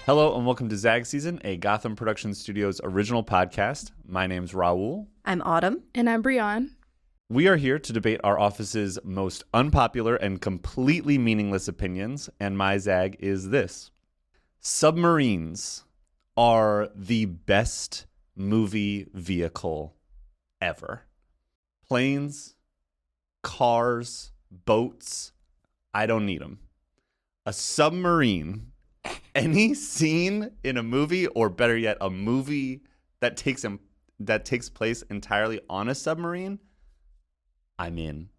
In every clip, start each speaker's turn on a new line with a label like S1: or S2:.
S1: Hello and welcome to ZAG SZN, a Gotham Production Studios original podcast. My name's Raúl.
S2: I'm Autumn.
S3: And I'm Breonn.
S1: We are here to debate our office's most unpopular and completely meaningless opinions, and my ZAG is this. Submarines are the best movie vehicle ever. Planes, cars, boats, I don't need them. A submarine, any scene in a movie, or better yet, a movie that takes place entirely on a submarine, I'm in.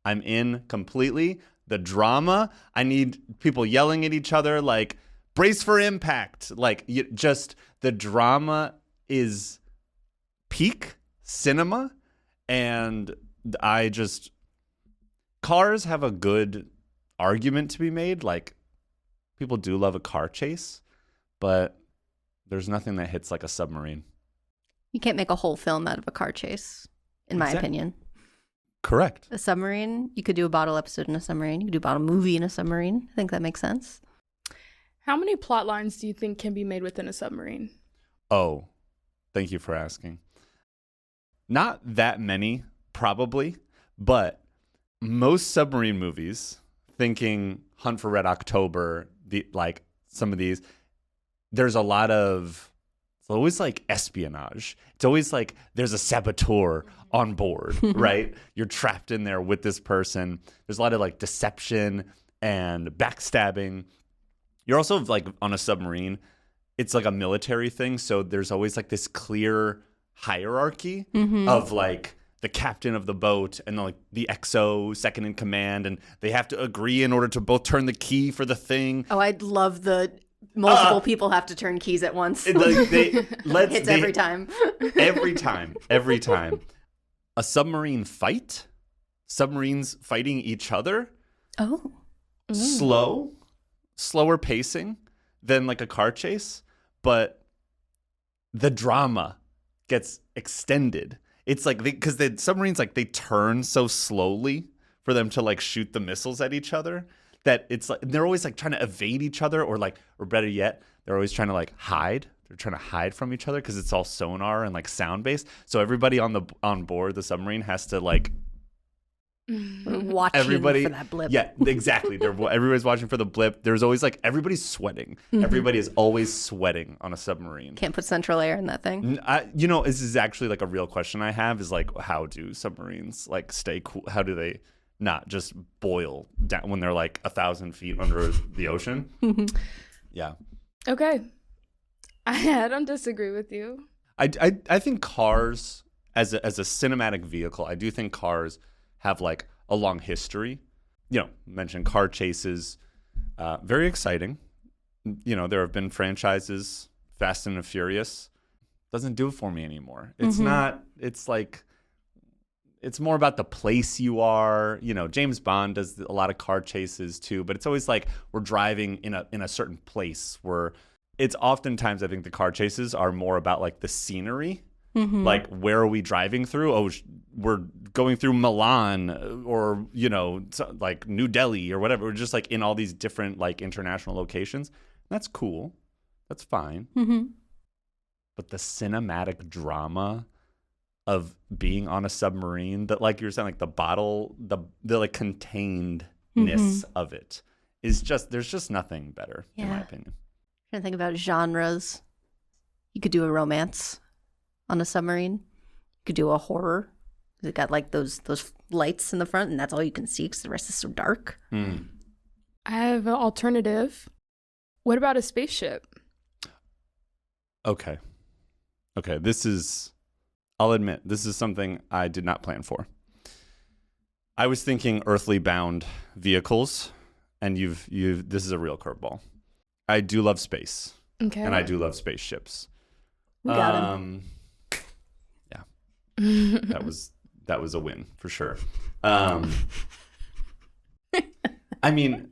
S1: I'm in completely. The drama, I need people yelling at each other like, brace for impact. Like, just the drama is peak cinema, and cars have a good argument to be made. Like, people do love a car chase, but there's nothing that hits like a submarine.
S2: You can't make a whole film out of a car chase, in my opinion.
S1: Correct.
S2: A submarine, you could do a bottle episode in a submarine. You could do a bottle movie in a submarine. I think that makes sense.
S3: How many plot lines do you think can be made within a submarine?
S1: Oh, thank you for asking. Not that many, probably, but most submarine movies, thinking Hunt for Red October, some of these, there's a lot of, it's always like espionage. It's always like there's a saboteur on board, right? You're trapped in there with this person. There's a lot of like deception and backstabbing. You're also like on a submarine. It's like a military thing. So there's always like this clear hierarchy of like the captain of the boat and like the XO second in command. And they have to agree in order to both turn the key for the thing.
S2: Oh, I'd love the multiple people have to turn keys at once.
S1: Hits
S2: every time.
S1: Every time. A submarine fight? Submarines fighting each other?
S2: Oh.
S1: Slower pacing than like a car chase, but the drama gets extended. It's like because the submarines, like, they turn so slowly for them to like shoot the missiles at each other that it's like they're always like trying to evade each other, or better yet, they're always trying to like hide. They're trying to hide from each other because it's all sonar and like sound based. So everybody on board the submarine has to like
S2: watching for that blip.
S1: Yeah, exactly. Everybody's watching for the blip. There's always like everybody's sweating. Everybody is always sweating on a submarine.
S2: Can't put central air in that thing.
S1: This is actually like a real question I have is like, how do submarines like stay cool? How do they not just boil down when they're like 1,000 feet under the ocean? Yeah.
S3: Okay. I don't disagree with you.
S1: I think cars as a cinematic vehicle, I do think cars have like a long history. Mentioned car chases, very exciting. There have been franchises, Fast and the Furious, doesn't do it for me anymore. It's not, it's like, it's more about the place you are. James Bond does a lot of car chases too, but it's always like we're driving in a certain place where it's oftentimes, I think the car chases are more about like the scenery. Like, where are we driving through? Oh, we're going through Milan or, like New Delhi or whatever. We're just like in all these different like international locations. That's cool. That's fine. But the cinematic drama of being on a submarine, that like you were saying, like the like containedness of it is just, there's just nothing better in my opinion.
S2: I'm trying to think about genres. You could do a romance on a submarine. You could do a horror. It got like those lights in the front, and that's all you can see because the rest is so dark.
S3: I have an alternative. What about a spaceship?
S1: Okay. I'll admit, this is something I did not plan for. I was thinking earthly bound vehicles, and this is a real curveball. I do love space.
S3: Okay.
S1: And I do love spaceships.
S2: We got him.
S1: Yeah. That was a win for sure. I mean,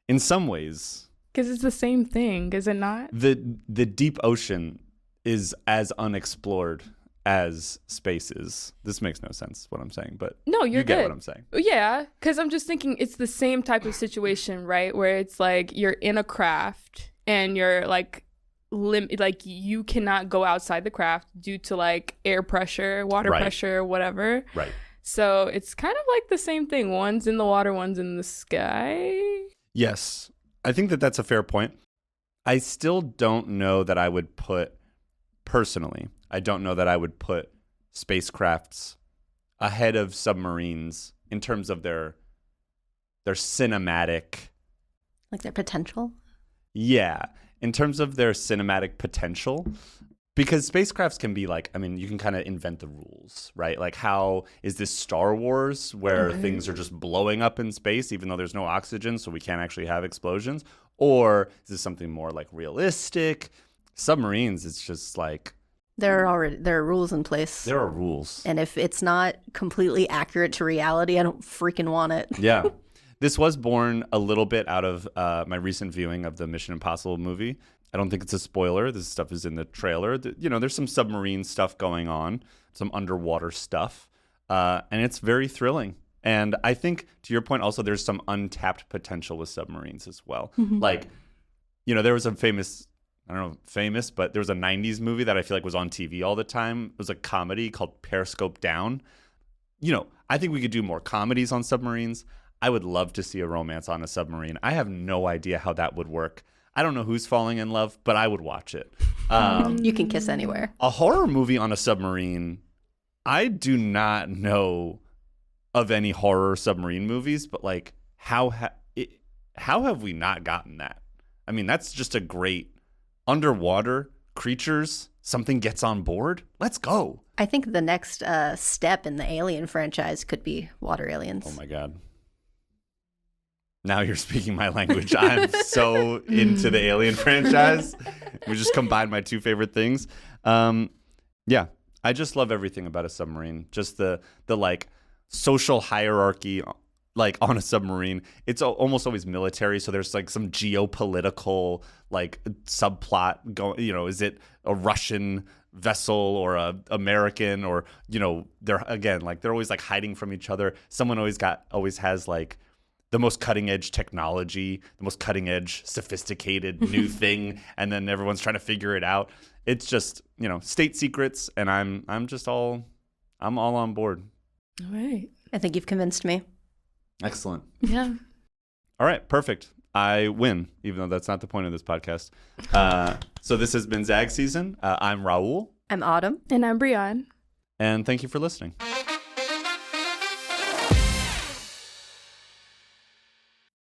S1: in some ways,
S3: because it's the same thing, is it not?
S1: The deep ocean is as unexplored as space is. This makes no sense what I'm saying, but
S3: no, you
S1: get what I'm saying.
S3: Yeah, because I'm just thinking it's the same type of situation, right? Where it's like you're in a craft and you're like like you cannot go outside the craft due to like air pressure, water pressure, whatever.
S1: Right.
S3: So it's kind of like the same thing. One's in the water, one's in the sky.
S1: Yes. I think that that's a fair point. I still don't know that I would put, personally, I don't know that I would put spacecrafts ahead of submarines in terms of their cinematic.
S2: Like their potential?
S1: Yeah. In terms of their cinematic potential, because spacecrafts can be like, I mean, you can kind of invent the rules, right? Like, how is this Star Wars where things are just blowing up in space, even though there's no oxygen, so we can't actually have explosions? Or is this something more like realistic? Submarines, it's just like,
S2: There are rules in place.
S1: there are rules.
S2: And if it's not completely accurate to reality, I don't freaking want it.
S1: Yeah. This was born a little bit out of my recent viewing of the Mission Impossible movie. I don't think it's a spoiler. This stuff is in the trailer. You know, there's some submarine stuff going on, some underwater stuff, and it's very thrilling. And I think, to your point, also there's some untapped potential with submarines as well. Like, you know, there was a famous, I don't know, famous, but there was a 90s movie that I feel like was on TV all the time. It was a comedy called Periscope Down. You know, I think we could do more comedies on submarines. I would love to see a romance on a submarine. I have no idea how that would work. I don't know who's falling in love, but I would watch it.
S2: You can kiss anywhere.
S1: A horror movie on a submarine, I do not know of any horror submarine movies, but like, how have we not gotten that? I mean, that's just a great underwater creatures. Something gets on board. Let's go.
S2: I think the next step in the Alien franchise could be water aliens.
S1: Oh my God. Now you're speaking my language. I'm so into the Alien franchise. We just combined my two favorite things. Yeah, I just love everything about a submarine. Just the like social hierarchy, like on a submarine. It's almost always military, so there's like some geopolitical like subplot going. You know, is it a Russian vessel or a American, or you know, they're always like hiding from each other. Someone always has like the most cutting edge technology, the most cutting edge sophisticated new thing, and then everyone's trying to figure it out. It's just, you know, state secrets, and I'm all on board.
S3: All right.
S2: I think you've convinced me.
S1: Excellent.
S3: Yeah.
S1: All right, perfect. I win, even though that's not the point of this podcast. So this has been ZAG Season. I'm Raúl.
S2: I'm Autumn.
S3: And I'm Breonn.
S1: And thank you for listening.